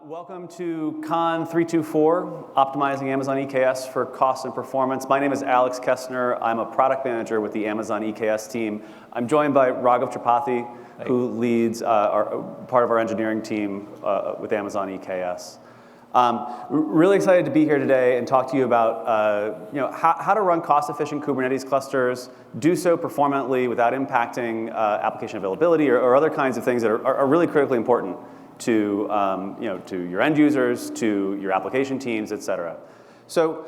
Welcome to CON324, Optimizing Amazon EKS for Cost and Performance. My name is Alex Kestner. I'm a product manager with the Amazon EKS team. I'm joined by Raghav Tripathi, who leads part of our engineering team with Amazon EKS. Really excited to be here today and talk to you about how to run cost-efficient Kubernetes clusters, do so performantly without impacting application availability or other kinds of things that are really critically important to your end users, to your application teams, et cetera. So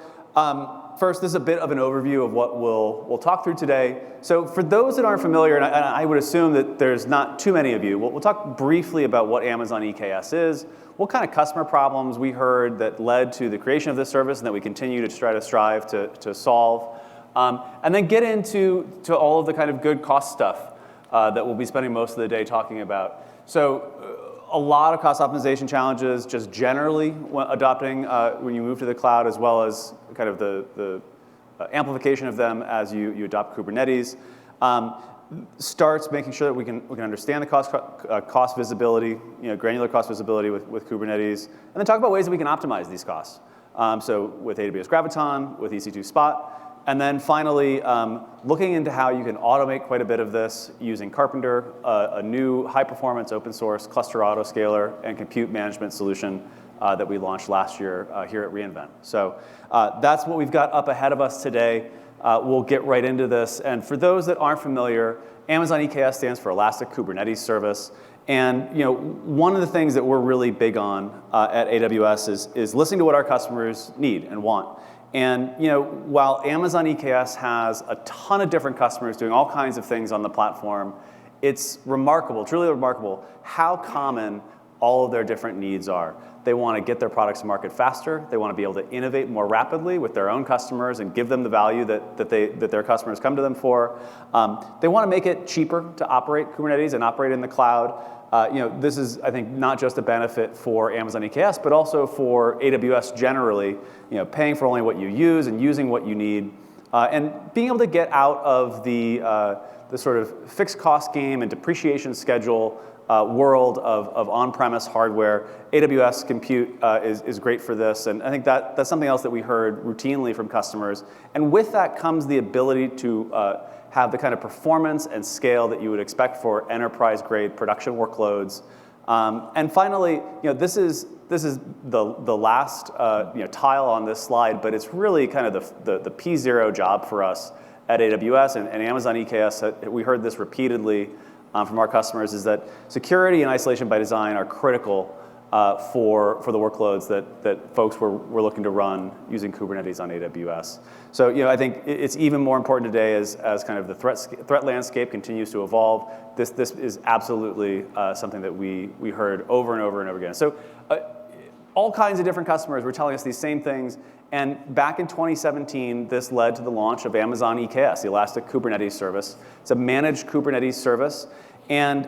first, this is a bit of an overview of what we'll talk through today. So for those that aren't familiar, and I would assume that there's not too many of you, we'll talk briefly about what Amazon EKS is, what kind of customer problems we heard that led to the creation of this service and that we continue to try to strive to solve, and then get into all of the kind of good cost stuff that we'll be spending most of the day talking about. So a lot of cost optimization challenges just generally when adopting when you move to the cloud, as well as kind of the amplification of them as you adopt Kubernetes. Starts making sure that we can understand the cost visibility, granular cost visibility with Kubernetes, and then talk about ways that we can optimize these costs. So with AWS Graviton, with EC2 Spot, and then finally, looking into how you can automate quite a bit of this using Karpenter, a new high-performance open-source cluster autoscaler and compute management solution that we launched last year here at re:Invent. So that's what we've got up ahead of us today. We'll get right into this. And for those that aren't familiar, Amazon EKS stands for Elastic Kubernetes Service. And one of the things that we're really big on at AWS is listening to what our customers need and want. And while Amazon EKS has a ton of different customers doing all kinds of things on the platform, it's remarkable, truly remarkable, how common all of their different needs are. They want to get their products to market faster. They want to be able to innovate more rapidly with their own customers and give them the value that their customers come to them for. They want to make it cheaper to operate Kubernetes and operate in the cloud. This is, I think, not just a benefit for Amazon EKS, but also for AWS generally, paying for only what you use and using what you need, and being able to get out of the sort of fixed cost game and depreciation schedule world of on-premise hardware. AWS Compute is great for this, and I think that's something else that we heard routinely from customers. And with that comes the ability to have the kind of performance and scale that you would expect for enterprise-grade production workloads. And finally, this is the last tile on this slide, but it's really kind of the P0 job for us at AWS and Amazon EKS. We heard this repeatedly from our customers, is that security and isolation by design are critical for the workloads that folks were looking to run using Kubernetes on AWS. So I think it's even more important today as kind of the threat landscape continues to evolve. This is absolutely something that we heard over and over and over again. So all kinds of different customers were telling us these same things. And back in 2017, this led to the launch of Amazon EKS, the Elastic Kubernetes Service. It's a managed Kubernetes service. And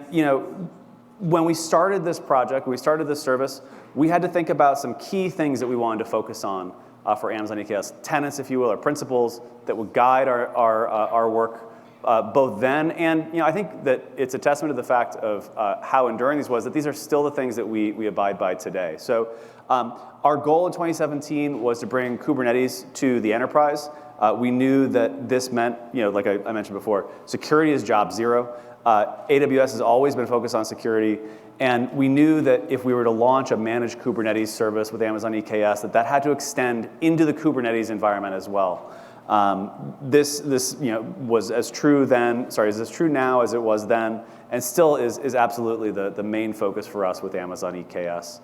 when we started this project, when we started this service, we had to think about some key things that we wanted to focus on for Amazon EKS, tenets, if you will, or principles that would guide our work both then. And I think that it's a testament to the fact of how enduring these was, that these are still the things that we abide by today. So our goal in 2017 was to bring Kubernetes to the enterprise. We knew that this meant, like I mentioned before, security is job zero. AWS has always been focused on security, and we knew that if we were to launch a managed Kubernetes service with Amazon EKS, that had to extend into the Kubernetes environment as well. This was as true then. Sorry, is as true now as it was then, and still is absolutely the main focus for us with Amazon EKS.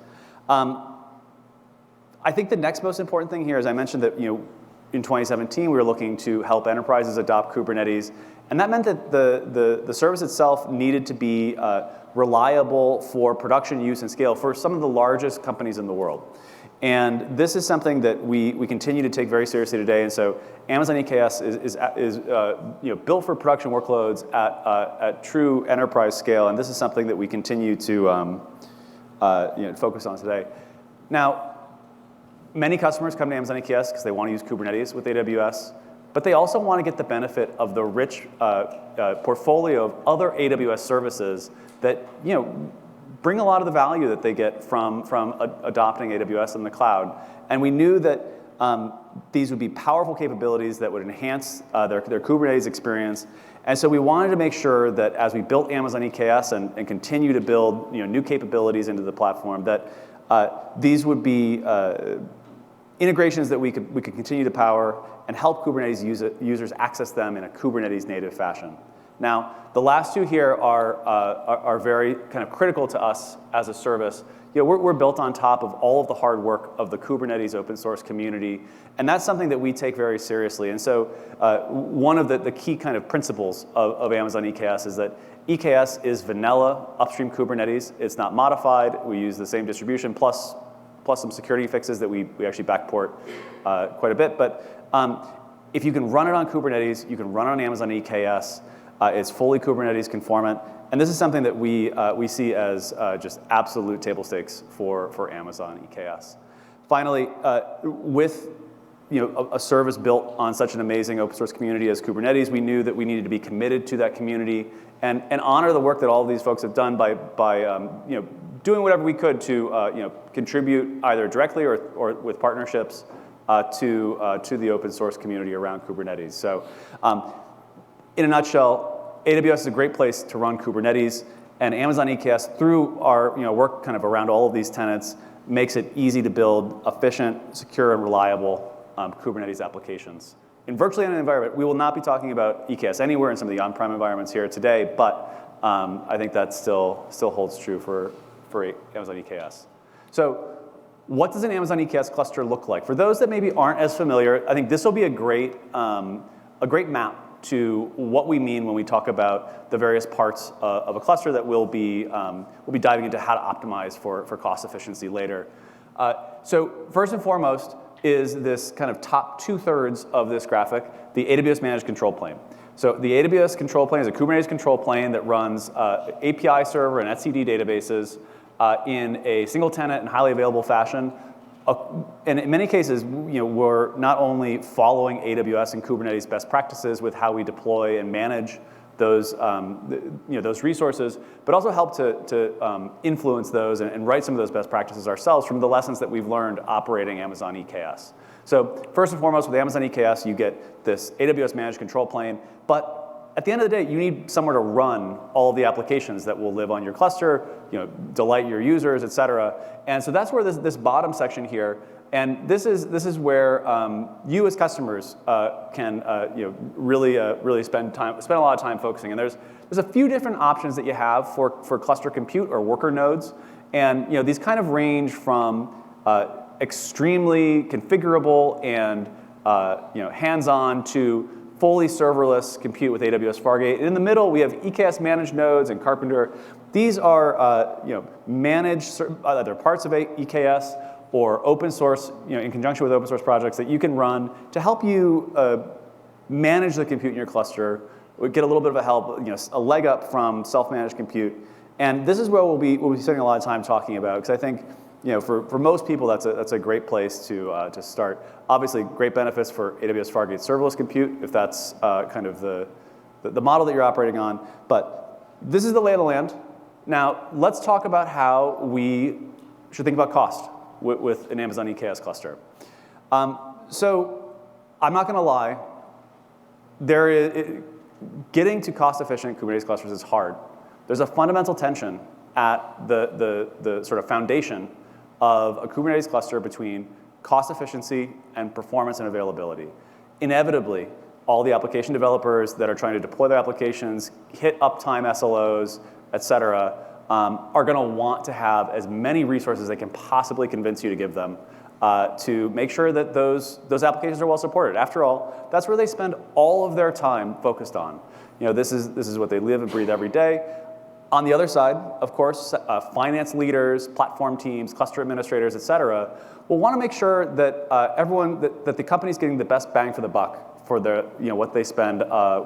I think the next most important thing here is I mentioned that in 2017 we were looking to help enterprises adopt Kubernetes. And that meant that the service itself needed to be reliable for production use and scale for some of the largest companies in the world. And this is something that we continue to take very seriously today. And so Amazon EKS is built for production workloads at true enterprise scale. And this is something that we continue to focus on today. Now, many customers come to Amazon EKS because they want to use Kubernetes with AWS. But they also want to get the benefit of the rich portfolio of other AWS services that bring a lot of the value that they get from adopting AWS in the cloud. And we knew that these would be powerful capabilities that would enhance their Kubernetes experience. And so we wanted to make sure that as we built Amazon EKS and continue to build new capabilities into the platform, that these would be integrations that we could continue to power and help Kubernetes users access them in a Kubernetes native fashion. Now, the last two here are very kind of critical to us as a service. We're built on top of all of the hard work of the Kubernetes open source community, and that's something that we take very seriously. And so one of the key kind of principles of Amazon EKS is that EKS is vanilla upstream Kubernetes. It's not modified. We use the same distribution plus some security fixes that we actually backport quite a bit. But if you can run it on Kubernetes, you can run it on Amazon EKS. It's fully Kubernetes conformant. And this is something that we see as just absolute table stakes for Amazon EKS. Finally, with a service built on such an amazing open source community as Kubernetes, we knew that we needed to be committed to that community and honor the work that all of these folks have done by doing whatever we could to contribute either directly or with partnerships to the open source community around Kubernetes. So in a nutshell, AWS is a great place to run Kubernetes, and Amazon EKS, through our work kind of around all of these tenets, makes it easy to build efficient, secure, and reliable Kubernetes applications. In virtually any environment, we will not be talking about EKS anywhere in some of the on-prem environments here today, but I think that still holds true for Amazon EKS. So what does an Amazon EKS cluster look like? For those that maybe aren't as familiar, I think this will be a great map to what we mean when we talk about the various parts of a cluster that we'll be diving into how to optimize for cost efficiency later. So first and foremost is this kind of top 2/3 of this graphic, the AWS Managed Control Plane. So the AWS Control Plane is a Kubernetes control plane that runs API server and etcd databases in a single tenant and highly available fashion. And in many cases, we're not only following AWS and Kubernetes best practices with how we deploy and manage those, those resources, but also help to influence those and write some of those best practices ourselves from the lessons that we've learned operating Amazon EKS. So first and foremost, with Amazon EKS, you get this AWS Managed Control Plane, but at the end of the day, you need somewhere to run all of the applications that will live on your cluster, delight your users, et cetera. And so that's where this bottom section here, and this is where you as customers can really spend a lot of time focusing. And there's a few different options that you have for cluster compute or worker nodes, and these kind of range from extremely configurable and hands-on to fully serverless compute with AWS Fargate. And in the middle, we have EKS managed nodes and Karpenter. These are managed either parts of EKS or open source, in conjunction with open source projects that you can run to help you manage the compute in your cluster, get a little bit of a help, a leg up from self-managed compute. And this is where we'll be spending a lot of time talking about, because I think for most people, that's a great place to start. Obviously, great benefits for AWS Fargate serverless compute, if that's kind of the model that you're operating on. But this is the lay of the land. Now, let's talk about how we should think about cost with an Amazon EKS cluster. So I'm not going to lie. Getting to cost-efficient Kubernetes clusters is hard. There's a fundamental tension at the sort of foundation of a Kubernetes cluster between cost efficiency and performance and availability. Inevitably, all the application developers that are trying to deploy their applications, hit uptime SLOs, et cetera, are going to want to have as many resources they can possibly convince you to give them to make sure that those applications are well supported. After all, that's where they spend all of their time focused on. This is what they live and breathe every day. On the other side, of course, finance leaders, platform teams, cluster administrators, et cetera, will want to make sure that that the company's getting the best bang for the buck for what they spend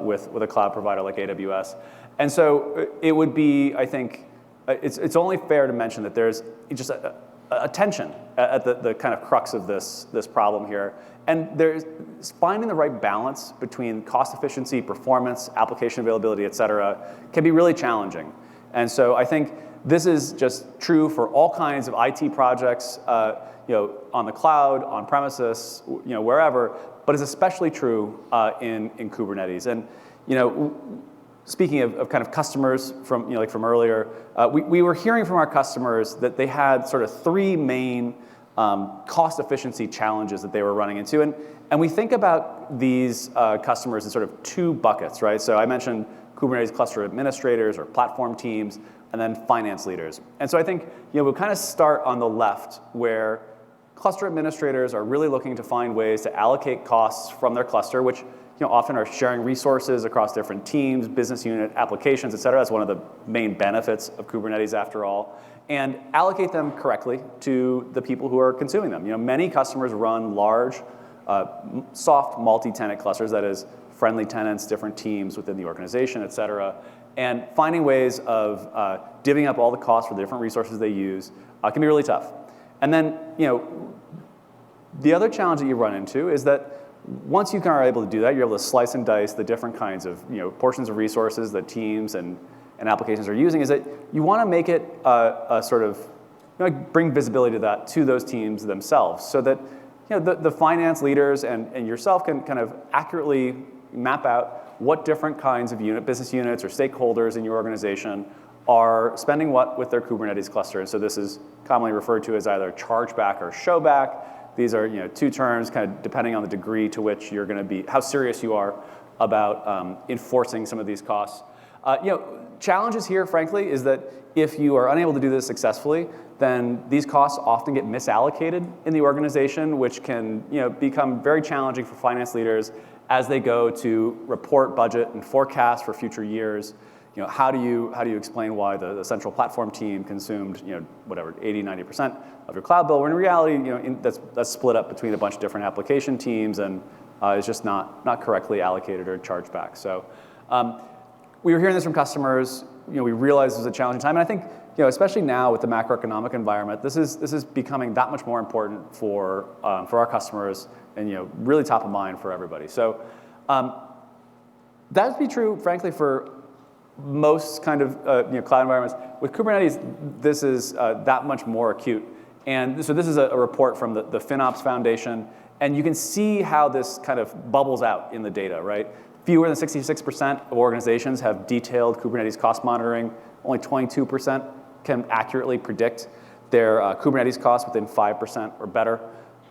with a cloud provider like AWS. And so it would be, I think, it's only fair to mention that there's just a tension at the kind of crux of this problem here. And there's finding the right balance between cost efficiency, performance, application availability, et cetera, can be really challenging. And so I think This is just true for all kinds of IT projects, on the cloud, on premises, wherever, but is especially true in Kubernetes. And speaking of kind of customers from from earlier, we were hearing from our customers that they had sort of three main cost efficiency challenges that they were running into, and we think about these customers in sort of two buckets, right? So I mentioned Kubernetes cluster administrators or platform teams, and then finance leaders. And so I think we'll kind of start on the left, where cluster administrators are really looking to find ways to allocate costs from their cluster, which often are sharing resources across different teams, business unit, applications, et cetera. That's one of the main benefits of Kubernetes, after all, and allocate them correctly to the people who are consuming them. Many customers run large, soft multi-tenant clusters, that is, friendly tenants, different teams within the organization, et cetera, and finding ways of divvying up all the costs for the different resources they use can be really tough. And then, the other challenge that you run into is that once you are able to do that, you're able to slice and dice the different kinds of portions of resources that teams and applications are using, is that you want to make it a sort of bring visibility to those teams themselves, so that the finance leaders and yourself can kind of accurately map out what different kinds of business units or stakeholders in your organization are spending what with their Kubernetes cluster. And so this is commonly referred to as either chargeback or showback. These are two terms kind of depending on the degree to which you're going to be, how serious you are about enforcing some of these costs. Challenges here, frankly, is that if you are unable to do this successfully, then these costs often get misallocated in the organization, which can become very challenging for finance leaders as they go to report budget and forecast for future years. How do you explain why the central platform team consumed 80-90% of your cloud bill, when in reality that's split up between a bunch of different application teams and is just not correctly allocated or charged back. So we were hearing this from customers. We realized this was a challenging time, and I think especially now with the macroeconomic environment, this is becoming that much more important for our customers, and really top of mind for everybody. So that would be true, frankly, for most kind of cloud environments. With Kubernetes, this is that much more acute. And so this is a report from the FinOps Foundation, and you can see how this kind of bubbles out in the data, right? Fewer than 66% of organizations have detailed Kubernetes cost monitoring. Only 22% can accurately predict their Kubernetes costs within 5% or better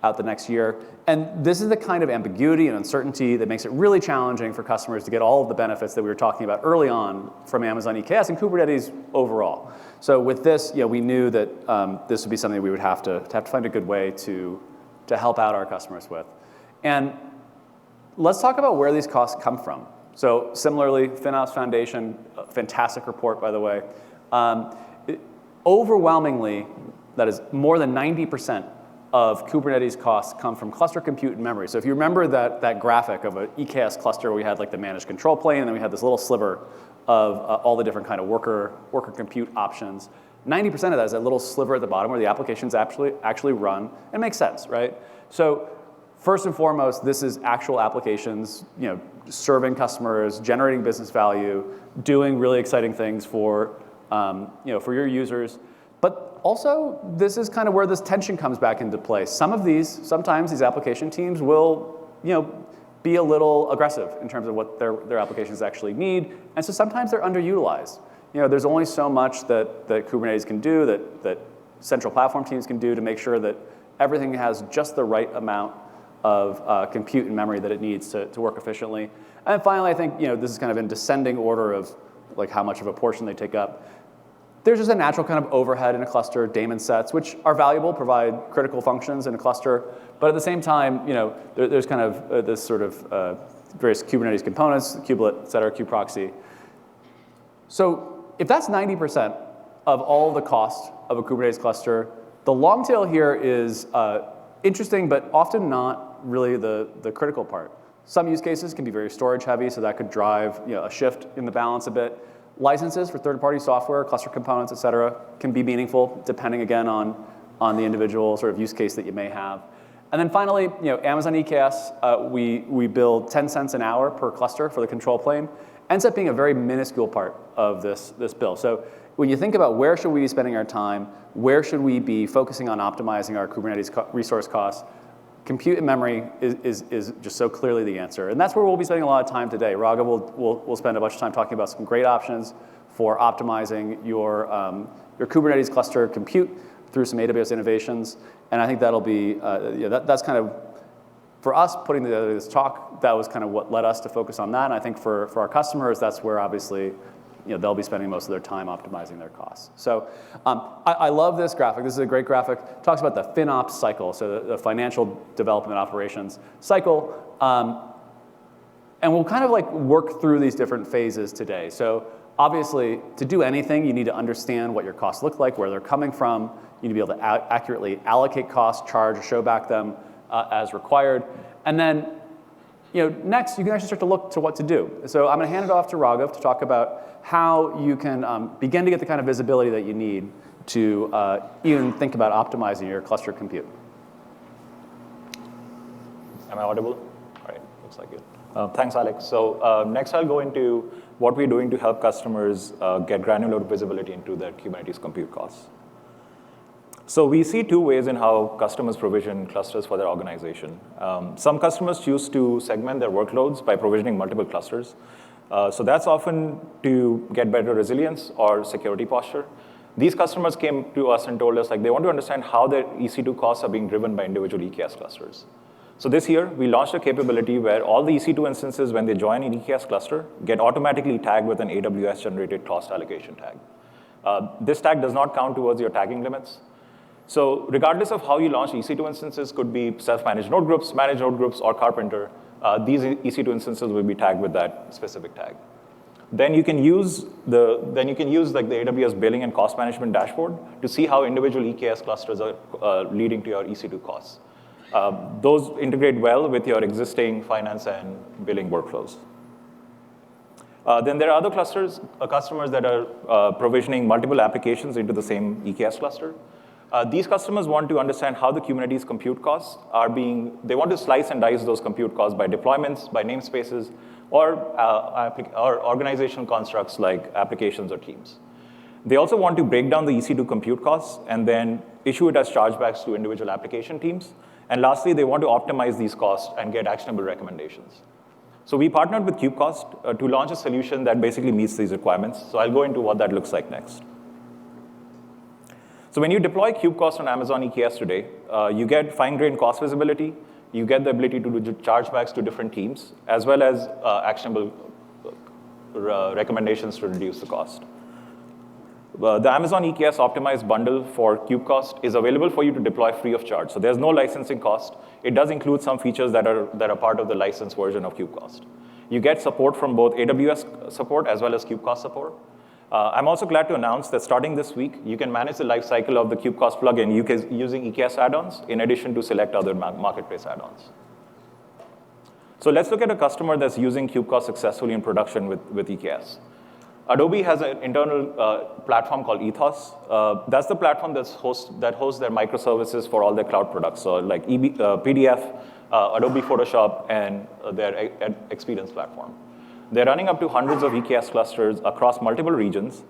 out the next year. And this is the kind of ambiguity and uncertainty that makes it really challenging for customers to get all of the benefits that we were talking about early on from Amazon EKS and Kubernetes overall. So with this, we knew that this would be something we would have to find a good way to help out our customers with. And let's talk about where these costs come from. So similarly, FinOps Foundation, fantastic report, by the way. Overwhelmingly, that is more than 90% of Kubernetes costs come from cluster compute and memory. So if you remember that graphic of an EKS cluster where we had like the managed control plane, and then we had this little sliver of all the different kind of worker compute options, 90% of that is that little sliver at the bottom where the applications actually run. It makes sense, right? So first and foremost, this is actual applications, serving customers, generating business value, doing really exciting things for your users. But also, this is kind of where this tension comes back into play. Sometimes these application teams will, be a little aggressive in terms of what their applications actually need, and so sometimes they're underutilized. There's only so much that Kubernetes can do, that central platform teams can do to make sure that everything has just the right amount of compute and memory that it needs to work efficiently. And finally, I think this is kind of in descending order of like how much of a portion they take up. There's just a natural kind of overhead in a cluster, daemon sets, which are valuable, provide critical functions in a cluster. But at the same time, there's kind of this sort of various Kubernetes components, kubelet, et cetera, kubeproxy. So if that's 90% of all the cost of a Kubernetes cluster, the long tail here is interesting, but often not really the critical part. Some use cases can be very storage heavy, so that could drive a shift in the balance a bit. Licenses for third-party software, cluster components, et cetera, can be meaningful, depending again on the individual sort of use case that you may have. And then finally, Amazon EKS, we build 10 cents an hour per cluster for the control plane. Ends up being a very minuscule part of this bill. So when you think about where should we be spending our time, where should we be focusing on optimizing our Kubernetes resource costs, compute and memory is just so clearly the answer. And that's where we'll be spending a lot of time today. Raghav will spend a bunch of time talking about some great options for optimizing your Kubernetes cluster compute through some AWS innovations. And I think that'll be, that's kind of, for us putting together this talk, that was kind of what led us to focus on that. And I think for our customers, that's where obviously they'll be spending most of their time optimizing their costs. So I love this graphic. This is a great graphic. It talks about the FinOps cycle, so the financial development operations cycle. And we'll kind of like work through these different phases today. So obviously, to do anything, you need to understand what your costs look like, where they're coming from. You need to be able to accurately allocate costs, charge, or show back them as required. And then next, you can actually start to look to what to do. So I'm going to hand it off to Raghav to talk about how you can begin to get the kind of visibility that you need to even think about optimizing your cluster compute. Am I audible? All right, looks like it. Thanks, Alex. So next I'll go into what we're doing to help customers get granular visibility into their Kubernetes compute costs. So we see two ways in how customers provision clusters for their organization. Some customers choose to segment their workloads by provisioning multiple clusters. So that's often to get better resilience or security posture. These customers came to us and told us they want to understand how their EC2 costs are being driven by individual EKS clusters. So this year, we launched a capability where all the EC2 instances, when they join an EKS cluster, get automatically tagged with an AWS-generated cost allocation tag. This tag does not count towards your tagging limits. So regardless of how you launch EC2 instances, could be self-managed node groups, managed node groups, or Karpenter, these EC2 instances will be tagged with that specific tag. Then you can use the AWS billing and cost management dashboard to see how individual EKS clusters are leading to your EC2 costs. Those integrate well with your existing finance and billing workflows. Then there are other customers that are provisioning multiple applications into the same EKS cluster. These customers want to understand how the Kubernetes compute costs are they want to slice and dice those compute costs by deployments, by namespaces, or organizational constructs like applications or teams. They also want to break down the EC2 compute costs and then issue it as chargebacks to individual application teams. And lastly, they want to optimize these costs and get actionable recommendations. So we partnered with KubeCost to launch a solution that basically meets these requirements. So I'll go into what that looks like next. So when you deploy KubeCost on Amazon EKS today, you get fine-grained cost visibility. You get the ability to do chargebacks to different teams, as well as actionable recommendations to reduce the cost. The Amazon EKS optimized bundle for KubeCost is available for you to deploy free of charge. So there's no licensing cost. It does include some features that are part of the licensed version of KubeCost. You get support from both AWS support as well as KubeCost support. I'm also glad to announce that starting this week, you can manage the lifecycle of the KubeCost plugin using EKS add-ons in addition to select other marketplace add-ons. So let's look at a customer that's using KubeCost successfully in production with EKS. Adobe has an internal platform called Ethos. That's the platform that hosts their microservices for all their cloud products, so like PDF, Adobe Photoshop, and their Experience platform. They're running up to hundreds of EKS clusters across multiple regions.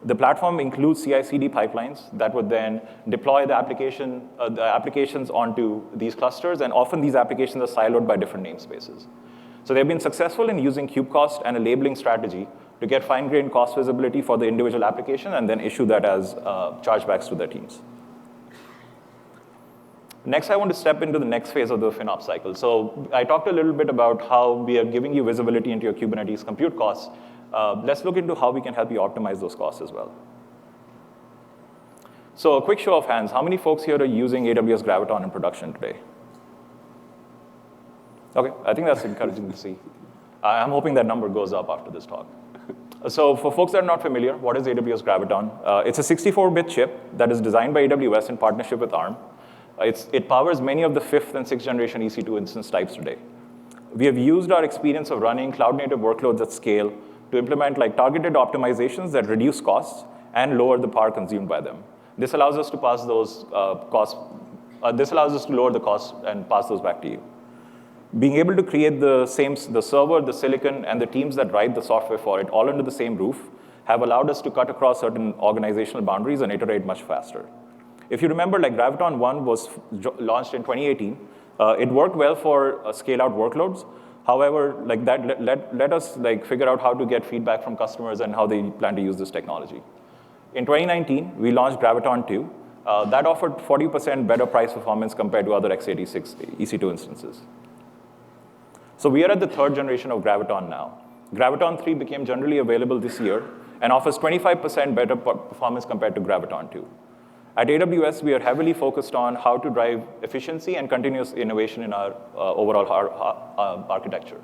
The platform includes CI/CD pipelines that would then deploy the applications onto these clusters, and often these applications are siloed by different namespaces. So they've been successful in using KubeCost and a labeling strategy to get fine-grained cost visibility for the individual application and then issue that as chargebacks to their teams. Next, I want to step into the next phase of the FinOps cycle. So I talked a little bit about how we are giving you visibility into your Kubernetes compute costs. Let's look into how we can help you optimize those costs as well. So a quick show of hands. How many folks here are using AWS Graviton in production today? OK, I think that's encouraging to see. I'm hoping that number goes up after this talk. So for folks that are not familiar, what is AWS Graviton? It's a 64-bit chip that is designed by AWS in partnership with ARM. It powers many of the 5th and 6th generation EC2 instance types today. We have used our experience of running cloud-native workloads at scale to implement targeted optimizations that reduce costs and lower the power consumed by them. This allows us to pass those costs. This allows us to lower the costs and pass those back to you. Being able to create the server, the silicon, and the teams that write the software for it all under the same roof have allowed us to cut across certain organizational boundaries and iterate much faster. If you remember, like Graviton 1 was launched in 2018. It worked well for scale-out workloads. However, like that let us like figure out how to get feedback from customers and how they plan to use this technology. In 2019, we launched Graviton 2. That offered 40% better price performance compared to other x86 EC2 instances. So we are at the third generation of Graviton now. Graviton 3 became generally available this year and offers 25% better performance compared to Graviton 2. At AWS, we are heavily focused on how to drive efficiency and continuous innovation in our overall architecture.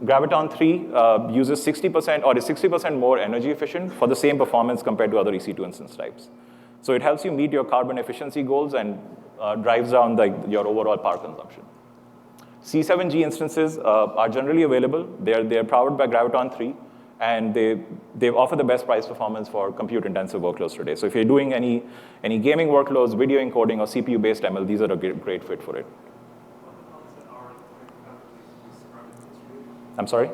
Graviton 3 uses 60% or is 60% more energy efficient for the same performance compared to other EC2 instance types. So it helps you meet your carbon efficiency goals and drives down your overall power consumption. C7G instances are generally available. They're powered by Graviton 3. And they offer the best price performance for compute-intensive workloads today. So if you're doing any gaming workloads, video encoding, or CPU-based ML, these are a great fit for it. I'm sorry?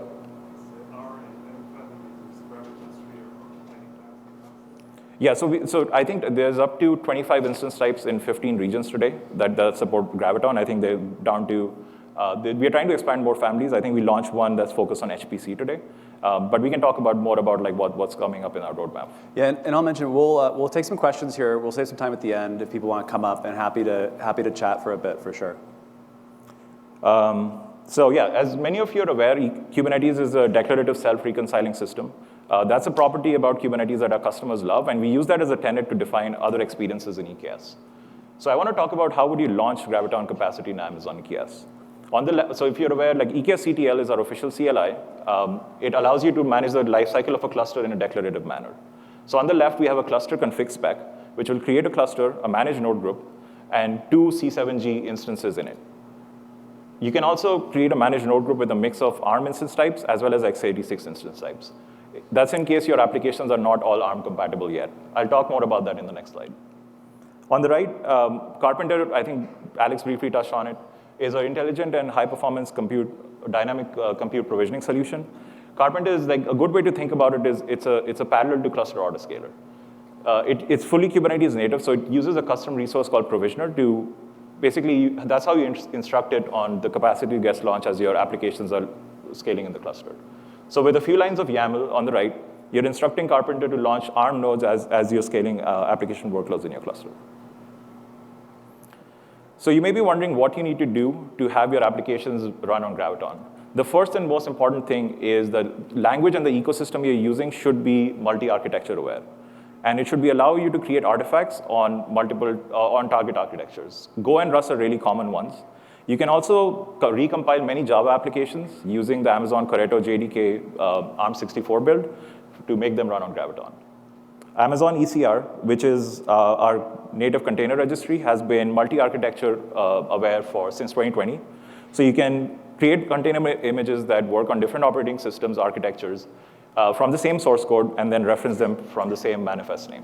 Yeah, so I think there's up to 25 instance types in 15 regions today that support Graviton. I think they're down to, we're trying to expand more families. I think we launched one that's focused on HPC today. But we can talk more about like what's coming up in our roadmap. Yeah, and I'll mention we'll take some questions here. We'll save some time at the end if people want to come up, and happy to chat for a bit for sure. So yeah, as many of you are aware, Kubernetes is a declarative self-reconciling system. That's a property about Kubernetes that our customers love, and we use that as a tenet to define other experiences in EKS. So I want to talk about how would you launch Graviton capacity in Amazon EKS. So if you're aware, like EKS CTL is our official CLI. It allows you to manage the lifecycle of a cluster in a declarative manner. So on the left, we have a cluster config spec, which will create a cluster, a managed node group, and 2 C7G instances in it. You can also create a managed node group with a mix of ARM instance types as well as x86 instance types. That's in case your applications are not all ARM compatible yet. I'll talk more about that in the next slide. On the right, Karpenter, I think Alex briefly touched on it, is an intelligent and high-performance dynamic compute provisioning solution. Karpenter is like a good way to think about it is it's a parallel to cluster autoscaler. It's fully Kubernetes native, so it uses a custom resource called provisioner to basically, that's how you instruct it on the capacity gets launched as your applications are scaling in the cluster. So with a few lines of YAML on the right, you're instructing Karpenter to launch ARM nodes as you're scaling application workloads in your cluster. So you may be wondering what you need to do to have your applications run on Graviton. The first and most important thing is the language and the ecosystem you're using should be multi-architecture aware. And it should be allow you to create artifacts on on target architectures. Go and Rust are really common ones. You can also recompile many Java applications using the Amazon Corretto JDK ARM64 build to make them run on Graviton. Amazon ECR, which is our native container registry, has been multi-architecture aware since 2020. So you can create container images that work on different operating systems architectures from the same source code and then reference them from the same manifest name.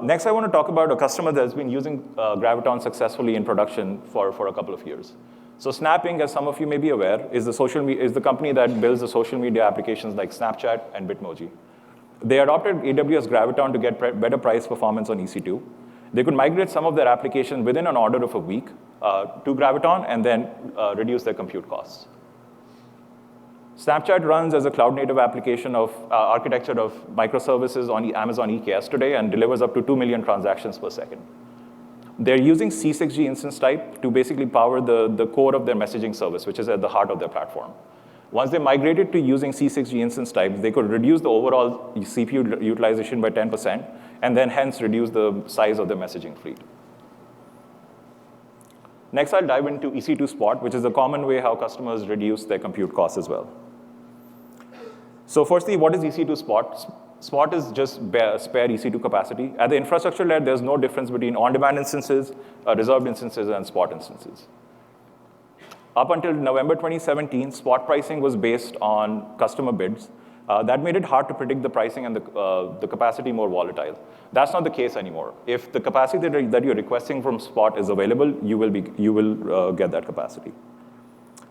Next, I want to talk about a customer that's been using Graviton successfully in production for a couple of years. So Snapping, as some of you may be aware, is the company that builds the social media applications like Snapchat and Bitmoji. They adopted AWS Graviton to get better price performance on EC2. They could migrate some of their applications within an order of a week to Graviton and then reduce their compute costs. Snapchat runs as a cloud-native application of architecture of microservices on Amazon EKS today and delivers up to 2 million transactions per second. They're using C6G instance type to basically power the core of their messaging service, which is at the heart of their platform. Once they migrated to using C6G instance types, they could reduce the overall CPU utilization by 10%, and then hence reduce the size of their messaging fleet. Next, I'll dive into EC2 Spot, which is a common way how customers reduce their compute costs as well. So firstly, what is EC2 Spot? Spot is just spare EC2 capacity. At the infrastructure layer, there's no difference between on-demand instances, reserved instances, and Spot instances. Up until November 2017, Spot pricing was based on customer bids. That made it hard to predict the pricing and the capacity more volatile. That's not the case anymore. If the capacity that you're requesting from Spot is available, you will get that capacity.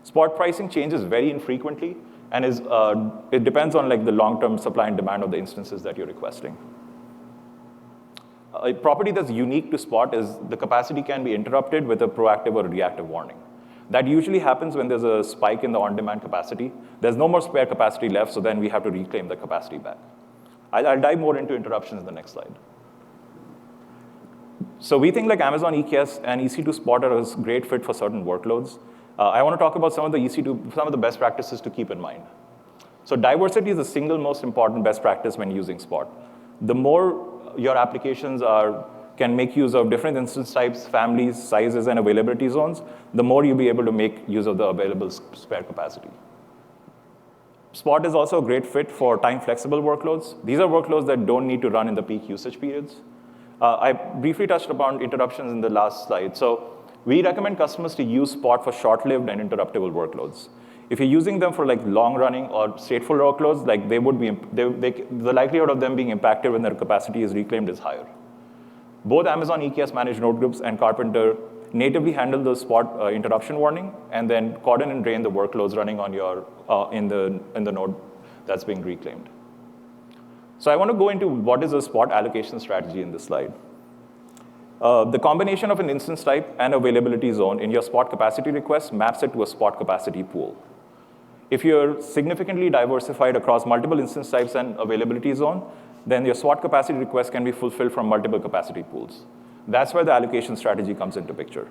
Spot pricing changes very infrequently, and it depends on like the long-term supply and demand of the instances that you're requesting. A property that's unique to Spot is the capacity can be interrupted with a proactive or reactive warning. That usually happens when there's a spike in the on-demand capacity. There's no more spare capacity left, so then we have to reclaim the capacity back. I'll dive more into interruptions in the next slide. So we think like Amazon EKS and EC2 Spot are a great fit for certain workloads. I want to talk about some of the best practices to keep in mind. So diversity is the single most important best practice when using Spot. The more your applications can make use of different instance types, families, sizes, and availability zones, the more you'll be able to make use of the available spare capacity. Spot is also a great fit for time-flexible workloads. These are workloads that don't need to run in the peak usage periods. I briefly touched upon interruptions in the last slide. So we recommend customers to use Spot for short-lived and interruptible workloads. If you're using them for like long-running or stateful workloads, like the likelihood of them being impacted when their capacity is reclaimed is higher. Both Amazon EKS managed node groups and Karpenter natively handle the Spot interruption warning, and then cordon and drain the workloads running on your in the node that's being reclaimed. So I want to go into what is a Spot allocation strategy in this slide. The combination of an instance type and availability zone in your Spot capacity request maps it to a Spot capacity pool. If you're significantly diversified across multiple instance types and availability zone, then your Spot capacity request can be fulfilled from multiple capacity pools. That's where the allocation strategy comes into picture.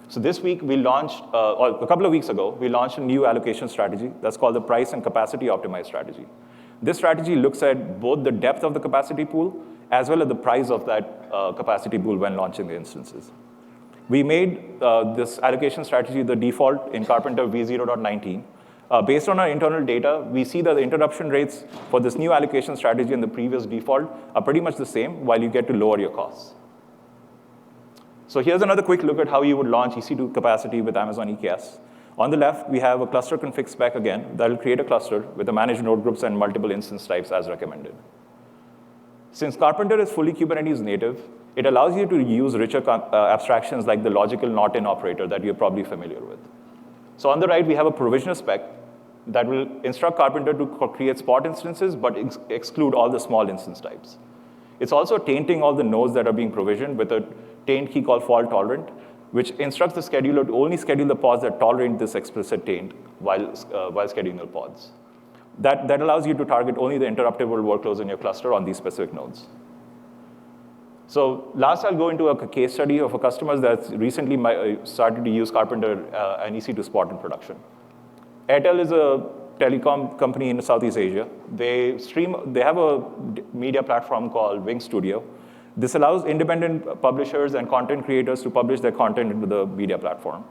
So this week we launched, or a couple of weeks ago, we launched a new allocation strategy that's called the price and capacity optimized strategy. This strategy looks at both the depth of the capacity pool as well as the price of that capacity pool when launching the instances. We made this allocation strategy the default in Karpenter v0.19. Based on our internal data, we see that the interruption rates for this new allocation strategy and the previous default are pretty much the same, while you get to lower your costs. So here's another quick look at how you would launch EC2 capacity with Amazon EKS. On the left, we have a cluster config spec again that will create a cluster with the managed node groups and multiple instance types as recommended. Since Karpenter is fully Kubernetes native, it allows you to use richer abstractions like the logical not-in operator that you're probably familiar with. So on the right, we have a provisioner spec that will instruct Karpenter to create Spot instances, but exclude all the small instance types. It's also tainting all the nodes that are being provisioned with a taint key called fault tolerant, which instructs the scheduler to only schedule the pods that tolerate this explicit taint while scheduling the pods. That allows you to target only the interruptible workloads in your cluster on these specific nodes. So last, I'll go into a case study of a customer that's recently started to use Karpenter and EC2 Spot in production. Airtel is a telecom company in Southeast Asia. They have a media platform called Wing Studio. This allows independent publishers and content creators to publish their content into the media platform.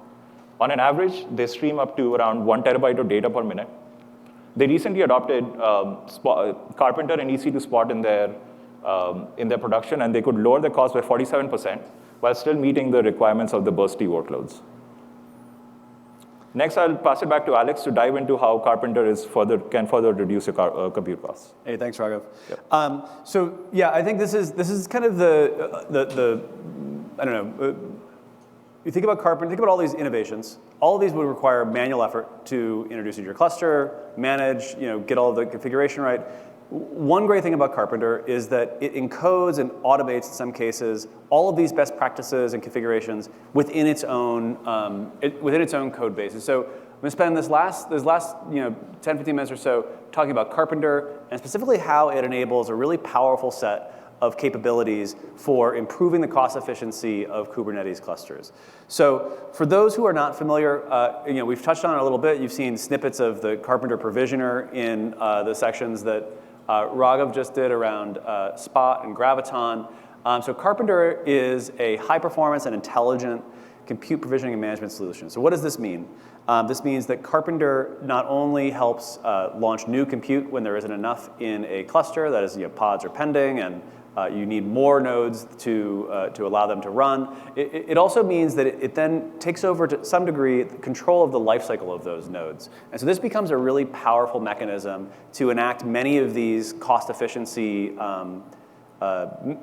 On an average, they stream up to around 1 terabyte of data per minute. They recently adopted Karpenter and EC2 Spot in their production, and they could lower the cost by 47% while still meeting the requirements of the bursty workloads. Next, I'll pass it back to Alex to dive into how Karpenter can further reduce your compute costs. Hey, thanks, Raghav. Yep. So yeah, I think this is kind of the I don't know. You think about Karpenter, think about all these innovations. All of these would require manual effort to introduce into your cluster, manage, get all the configuration right. One great thing about Karpenter is that it encodes and automates, in some cases, all of these best practices and configurations within its own code base. And so I'm going to spend this last 10, 15 minutes or so talking about Karpenter and specifically how it enables a really powerful set of capabilities for improving the cost efficiency of Kubernetes clusters. So for those who are not familiar, we've touched on it a little bit. You've seen snippets of the Karpenter provisioner in the sections that Raghav just did around Spot and Graviton. So Karpenter is a high-performance and intelligent compute provisioning and management solution. So what does this mean? This means that Karpenter not only helps launch new compute when there isn't enough in a cluster, that is, pods are pending and you need more nodes to allow them to run. It also means that it then takes over to some degree control of the lifecycle of those nodes. And so this becomes a really powerful mechanism to enact many of these cost efficiency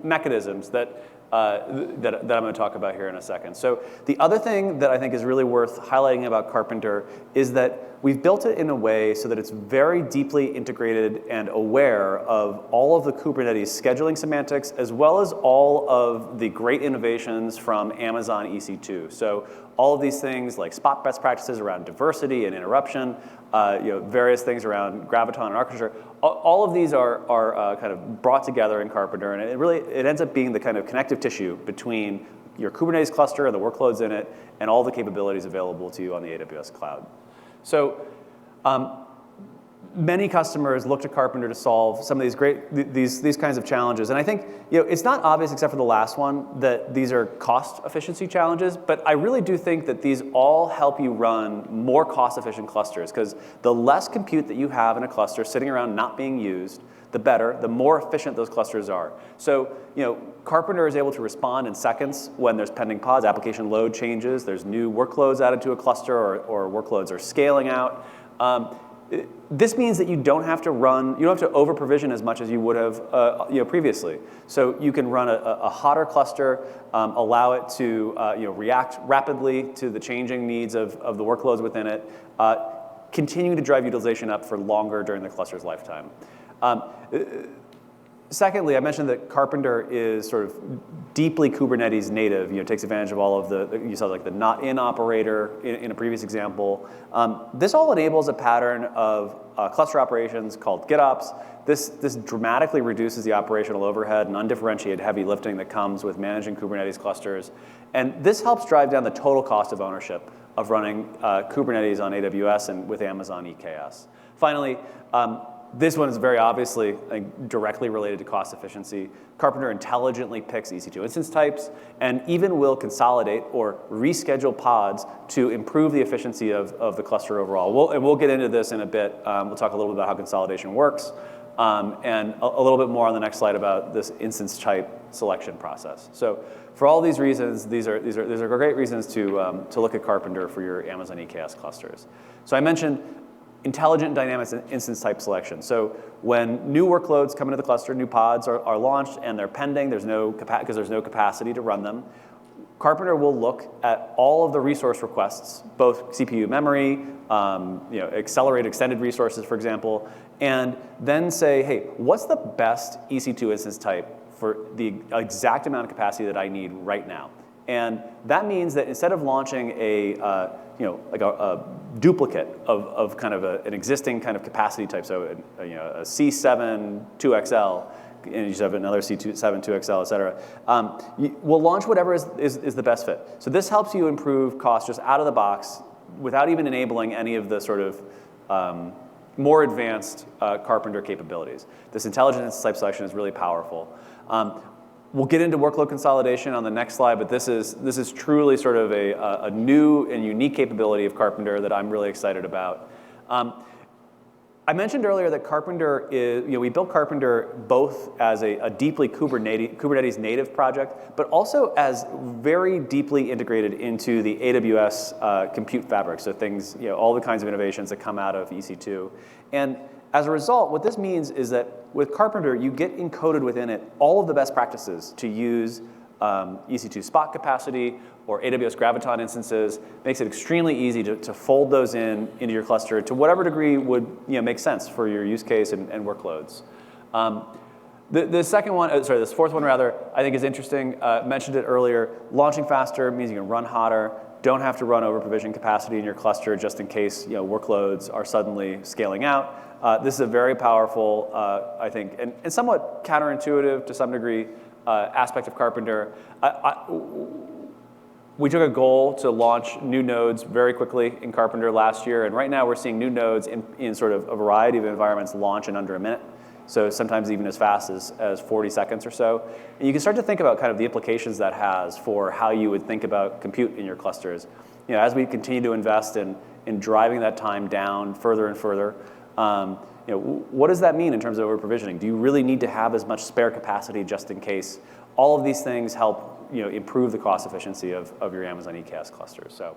mechanisms that I'm going to talk about here in a second. So the other thing that I think is really worth highlighting about Karpenter is that we've built it in a way so that it's very deeply integrated and aware of all of the Kubernetes scheduling semantics, as well as all of the great innovations from Amazon EC2. So all of these things like Spot best practices around diversity and interruption, various things around Graviton and architecture, all of these are kind of brought together in Karpenter, and it ends up being the kind of connective tissue between your Kubernetes cluster and the workloads in it, and all the capabilities available to you on the AWS cloud. So many customers look to Karpenter to solve some of these kinds of challenges. And I think it's not obvious, except for the last one, that these are cost efficiency challenges. But I really do think that these all help you run more cost efficient clusters, because the less compute that you have in a cluster sitting around not being used, the better, the more efficient those clusters are. So Karpenter is able to respond in seconds when there's pending pods, application load changes, there's new workloads added to a cluster, or workloads are scaling out. This means that you don't have to over provision as much as you would have previously. So you can run a hotter cluster, allow it to react rapidly to the changing needs of the workloads within it, continue to drive utilization up for longer during the cluster's lifetime. Secondly, I mentioned that Karpenter is sort of deeply Kubernetes native. It takes advantage of all of you saw like the not in operator in a previous example. This all enables a pattern of cluster operations called GitOps. This dramatically reduces the operational overhead and undifferentiated heavy lifting that comes with managing Kubernetes clusters. And this helps drive down the total cost of ownership of running Kubernetes on AWS and with Amazon EKS. Finally, this one is very obviously directly related to cost efficiency. Karpenter intelligently picks EC2 instance types and even will consolidate or reschedule pods to improve the efficiency of the cluster overall. We'll get into this in a bit. We'll talk a little bit about how consolidation works, and a little bit more on the next slide about this instance type selection process. So for all these reasons, these are great reasons to look at Karpenter for your Amazon EKS clusters. So I mentioned intelligent dynamic instance type selection. So when new workloads come into the cluster, new pods are launched and they're pending, because there's no capacity to run them, Karpenter will look at all of the resource requests, both CPU memory, accelerated extended resources, for example, and then say, hey, what's the best EC2 instance type for the exact amount of capacity that I need right now? And that means that instead of launching a duplicate of kind of an existing kind of capacity type, so a C7 2XL, and you just have another C7 2XL, et cetera, we'll launch whatever is the best fit. So this helps you improve cost just out of the box without even enabling any of the sort of more advanced Karpenter capabilities. This intelligent instance type selection is really powerful. We'll get into workload consolidation on the next slide, but this is truly sort of a new and unique capability of Karpenter that I'm really excited about. I mentioned earlier that Karpenter is, we built Karpenter both as a deeply Kubernetes native project, but also as very deeply integrated into the AWS compute fabric. So things, all the kinds of innovations that come out of EC2. And as a result, what this means is that with Karpenter, you get encoded within it all of the best practices to use EC2 Spot capacity or AWS Graviton instances. Makes it extremely easy to fold those into your cluster to whatever degree would make sense for your use case and workloads. This fourth one rather, I think is interesting. Mentioned it earlier. Launching faster means you can run hotter. Don't have to run over provision capacity in your cluster just in case workloads are suddenly scaling out. This is a very powerful, I think, and somewhat counterintuitive to some degree aspect of Karpenter. We took a goal to launch new nodes very quickly in Karpenter last year, and right now we're seeing new nodes in sort of a variety of environments launch in under a minute. So sometimes even as fast as 40 seconds or so. And you can start to think about kind of the implications that has for how you would think about compute in your clusters. As we continue to invest in driving that time down further and further, what does that mean in terms of over-provisioning? Do you really need to have as much spare capacity just in case? All of these things help improve the cost efficiency of your Amazon EKS clusters. So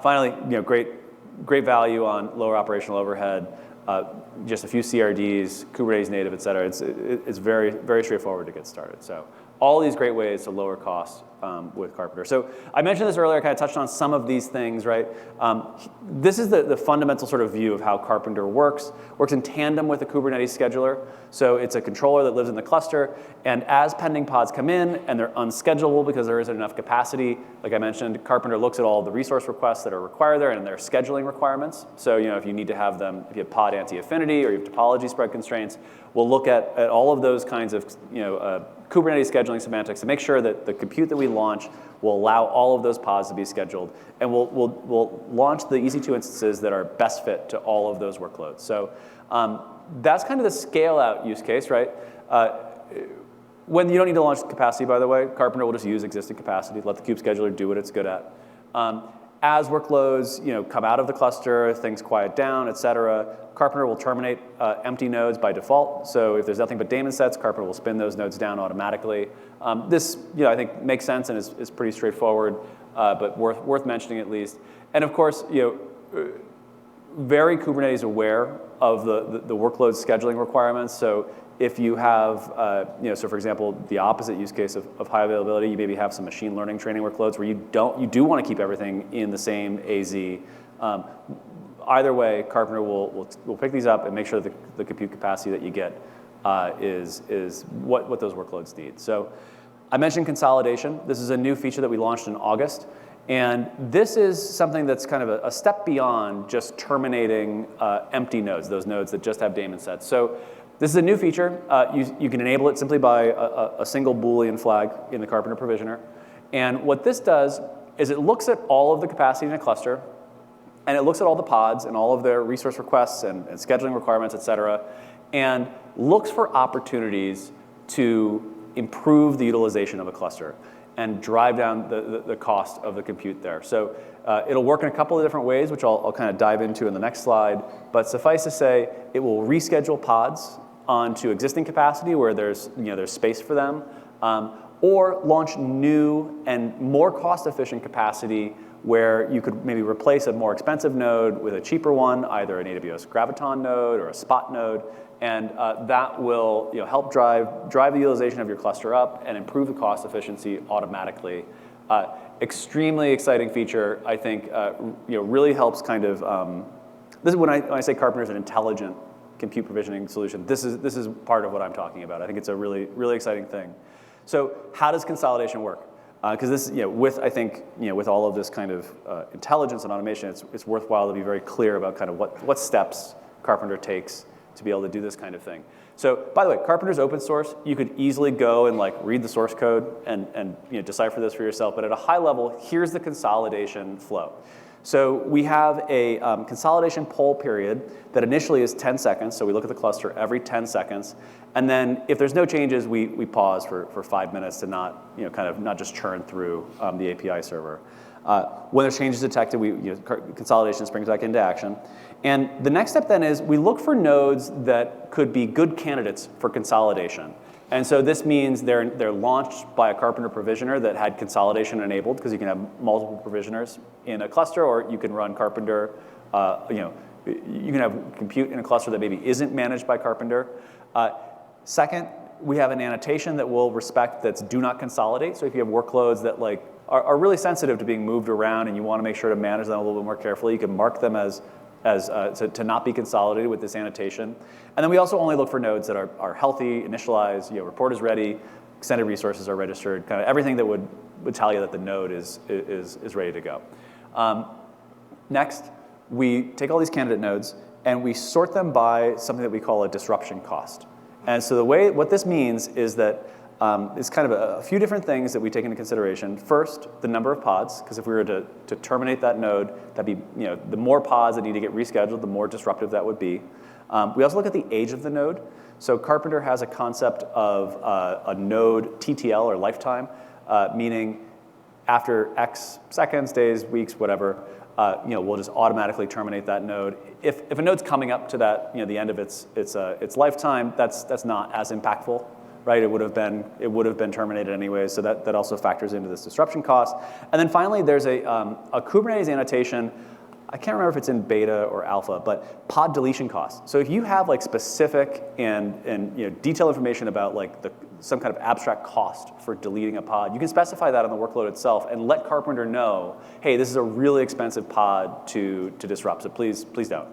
finally, great value on lower operational overhead. Just a few CRDs, Kubernetes native, et cetera. It's very, very straightforward to get started. So All these great ways to lower costs with Karpenter. So I mentioned this earlier, I kind of touched on some of these things, right? This is the fundamental sort of view of how Karpenter works in tandem with a Kubernetes scheduler. So it's a controller that lives in the cluster, and as pending pods come in and they're unschedulable because there isn't enough capacity, like I mentioned, Karpenter looks at all the resource requests that are required there and their scheduling requirements. So if you need to have them, if you have pod anti-affinity or you have topology spread constraints, we'll look at all of those kinds of Kubernetes scheduling semantics to make sure that the compute that we launch will allow all of those pods to be scheduled, and we'll launch the EC2 instances that are best fit to all of those workloads. So that's kind of the scale-out use case, right? When you don't need to launch capacity, by the way, Karpenter will just use existing capacity, let the kube scheduler do what it's good at. As workloads come out of the cluster, things quiet down, et cetera, Karpenter will terminate empty nodes by default. So if there's nothing but daemon sets, Karpenter will spin those nodes down automatically. This I think makes sense and is pretty straightforward, but worth mentioning at least. And of course, very Kubernetes aware of the workload scheduling requirements. So if you have, so for example, the opposite use case of high availability, you maybe have some machine learning training workloads where you do want to keep everything in the same AZ. Either way, Karpenter will pick these up and make sure that the compute capacity that you get is what those workloads need. So I mentioned consolidation. This is a new feature that we launched in August. And this is something that's kind of a step beyond just terminating empty nodes, those nodes that just have daemon sets. So this is a new feature. You can enable it simply by a single Boolean flag in the Karpenter provisioner. And what this does is it looks at all of the capacity in a cluster, and it looks at all the pods and all of their resource requests and scheduling requirements, et cetera, and looks for opportunities to improve the utilization of a cluster and drive down the cost of the compute there. So it'll work in a couple of different ways, which I'll kind of dive into in the next slide. But suffice to say, it will reschedule pods onto existing capacity where there's space for them, or launch new and more cost-efficient capacity where you could maybe replace a more expensive node with a cheaper one, either an AWS Graviton node or a Spot node, and that will help drive the utilization of your cluster up and improve the cost efficiency automatically. Extremely exciting feature, I think. Really helps kind of. This is when I say Karpenter is an intelligent compute provisioning solution. This is part of what I'm talking about. I think it's a really really exciting thing. So how does consolidation work? Because this, with all of this kind of intelligence and automation, it's worthwhile to be very clear about kind of what steps Karpenter takes to be able to do this kind of thing. So, by the way, Karpenter's open source. You could easily go and read the source code and decipher this for yourself. But at a high level, here's the consolidation flow. So we have a consolidation poll period that initially is 10 seconds. So we look at the cluster every 10 seconds. And then if there's no changes, we pause for 5 minutes to not just churn through the API server. When there's changes detected, consolidation springs back into action. And the next step then is we look for nodes that could be good candidates for consolidation. And so this means they're launched by a Karpenter provisioner that had consolidation enabled, because you can have multiple provisioners in a cluster, or you can run Karpenter. You can have compute in a cluster that maybe isn't managed by Karpenter. Second, we have an annotation that will respect that's do not consolidate. So if you have workloads that are really sensitive to being moved around and you want to make sure to manage them a little bit more carefully, you can mark them as to not be consolidated with this annotation. And then we also only look for nodes that are healthy, initialized, report is ready, extended resources are registered, kind of everything that would tell you that the node is ready to go. Next, we take all these candidate nodes and we sort them by something that we call a disruption cost. And so what this means is that it's kind of a few different things that we take into consideration. First, the number of pods, because if we were to terminate that node, that'd be the more pods that need to get rescheduled, the more disruptive that would be. We also look at the age of the node. So Karpenter has a concept of a node TTL, or lifetime, meaning after X seconds, days, weeks, whatever, we'll just automatically terminate that node. If a node's coming up to that, the end of its lifetime, that's not as impactful. Right, it would have been terminated anyway, so that also factors into this disruption cost. And then finally, there's a Kubernetes annotation. I can't remember if it's in beta or alpha, but pod deletion cost. So if you have specific and detailed information about some kind of abstract cost for deleting a pod, you can specify that on the workload itself and let Karpenter know, hey, this is a really expensive pod to disrupt, so please don't.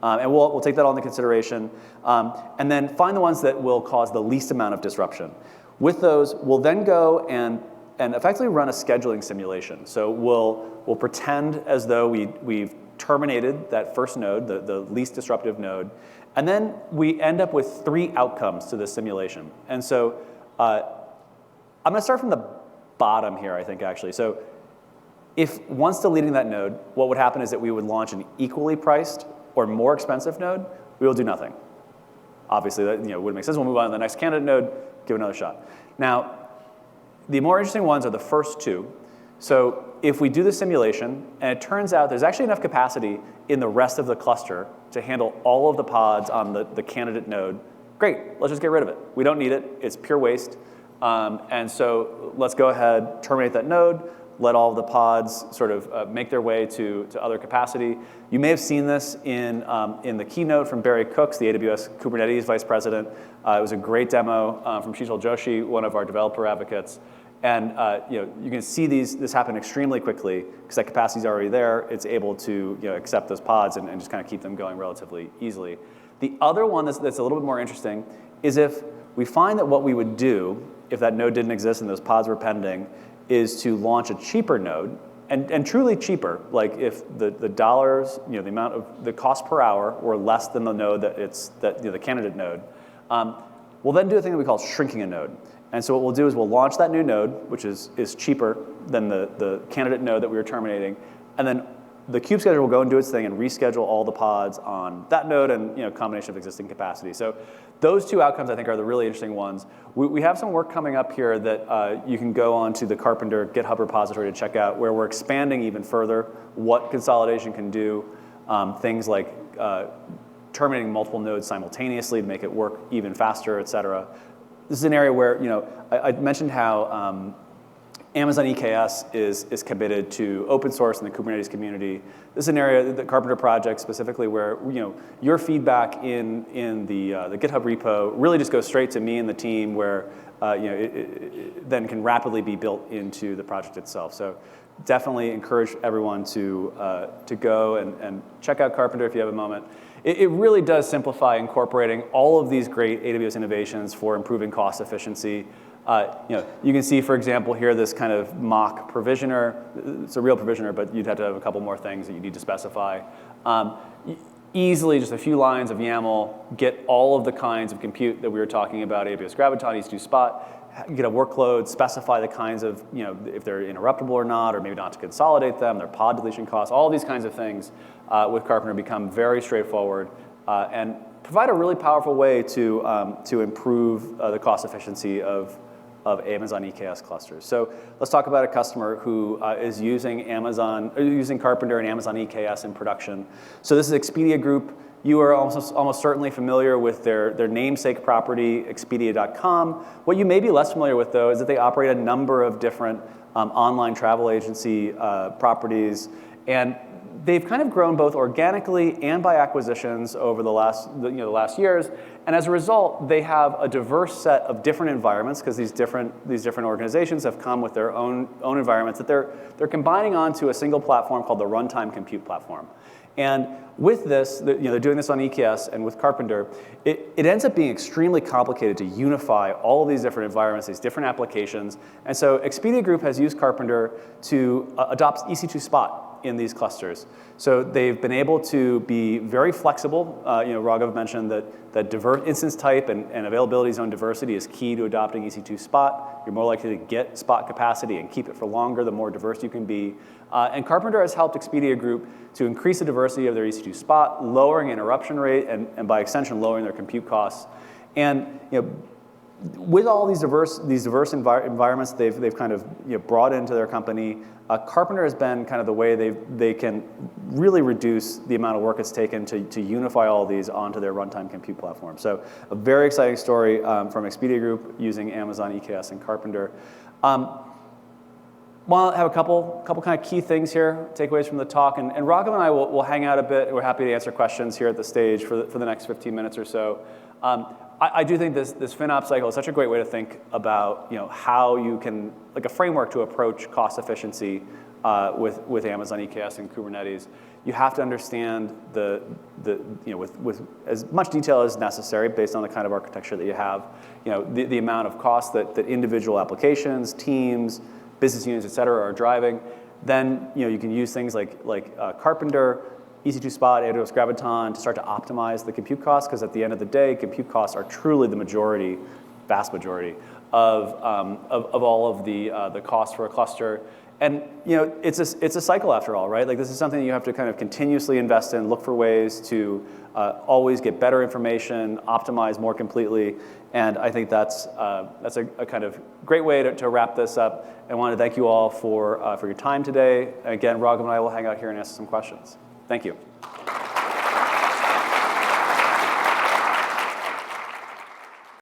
And we'll take that all into consideration. And then find the ones that will cause the least amount of disruption. With those, we'll then go and effectively run a scheduling simulation. So we'll pretend as though we've terminated that first node, the least disruptive node, and then we end up with 3 outcomes to this simulation. And so I'm going to start from the bottom here, I think, actually. So if once deleting that node, what would happen is that we would launch an equally priced or more expensive node. We will do nothing. Obviously, that wouldn't make sense. We'll move on to the next candidate node, give it another shot. Now, the more interesting ones are the first 2. So if we do the simulation, and it turns out there's actually enough capacity in the rest of the cluster to handle all of the pods on the candidate node, great, let's just get rid of it. We don't need it, it's pure waste. And so let's go ahead, terminate that node, let all of the pods sort of make their way to other capacity. You may have seen this in the keynote from Barry Cooks, the AWS Kubernetes vice president. It was a great demo from Shishal Joshi, one of our developer advocates. And you can see this happen extremely quickly because that capacity is already there. It's able to accept those pods and just kind of keep them going relatively easily. The other one that's a little bit more interesting is if we find that what we would do if that node didn't exist and those pods were pending is to launch a cheaper node, and truly cheaper, like if the dollars, the amount of the cost per hour were less than the node the candidate node, we'll then do a thing that we call shrinking a node. And so what we'll do is we'll launch that new node, which is cheaper than the candidate node that we were terminating, and then the kube scheduler will go and do its thing and reschedule all the pods on that node and a combination of existing capacity. So those 2 outcomes, I think, are the really interesting ones. We have some work coming up here that you can go on to the Karpenter GitHub repository to check out, where we're expanding even further what consolidation can do, things like terminating multiple nodes simultaneously to make it work even faster, et cetera. This is an area where, I mentioned how Amazon EKS is committed to open source in the Kubernetes community. This is an area, the Karpenter project specifically, where your feedback in the GitHub repo really just goes straight to me and the team, where it then can rapidly be built into the project itself. So definitely encourage everyone to go and check out Karpenter if you have a moment. It really does simplify incorporating all of these great AWS innovations for improving cost efficiency. You can see, for example, here this kind of mock provisioner. It's a real provisioner, but you'd have to have a couple more things that you need to specify. Easily, just a few lines of YAML, get all of the kinds of compute that we were talking about, AWS Graviton, EC2 Spot, get a workload, specify the kinds of, if they're interruptible or not, or maybe not to consolidate them, their pod deletion costs, all these kinds of things with Karpenter become very straightforward and provide a really powerful way to improve the cost efficiency of Amazon EKS clusters. So let's talk about a customer who is using Karpenter and Amazon EKS in production. So this is Expedia Group. You are almost certainly familiar with their namesake property, Expedia.com. What you may be less familiar with, though, is that they operate a number of different online travel agency properties, and they've kind of grown both organically and by acquisitions over the last years. And as a result, they have a diverse set of different environments, because these different organizations have come with their own environments that they're combining onto a single platform called the Runtime Compute Platform. And with this, they're doing this on EKS, and with Karpenter, it ends up being extremely complicated to unify all of these different environments, these different applications. And so Expedia Group has used Karpenter to adopt EC2 Spot in these clusters. So they've been able to be very flexible. Raghav mentioned that diverse instance type and availability zone diversity is key to adopting EC2 Spot. You're more likely to get Spot capacity and keep it for longer the more diverse you can be. And Karpenter has helped Expedia Group to increase the diversity of their EC2 Spot, lowering interruption rate, and by extension, lowering their compute costs. And with all these diverse environments they've kind of brought into their company, Karpenter has been kind of the way they can really reduce the amount of work it's taken to unify all of these onto their runtime compute platform. So a very exciting story from Expedia Group using Amazon EKS and Karpenter. Well, I have a couple kind of key things here, takeaways from the talk, and Raghav and I will hang out a bit. We're happy to answer questions here at the stage for the next 15 minutes or so. I do think this FinOps cycle is such a great way to think about how you can, like a framework to approach cost efficiency with Amazon EKS and Kubernetes. You have to understand with as much detail as necessary based on the kind of architecture that you have, the amount of cost that individual applications, teams, business units, et cetera, are driving. Then you can use things like Karpenter, EC2 Spot, AWS Graviton to start to optimize the compute costs, because at the end of the day, compute costs are truly the vast majority of all of the costs for a cluster. And it's a cycle after all, right? Like this is something you have to kind of continuously invest in, look for ways to always get better information, optimize more completely. And I think that's a kind of great way to wrap this up. I want to thank you all for your time today. Again, Raghav and I will hang out here and answer some questions. Thank you.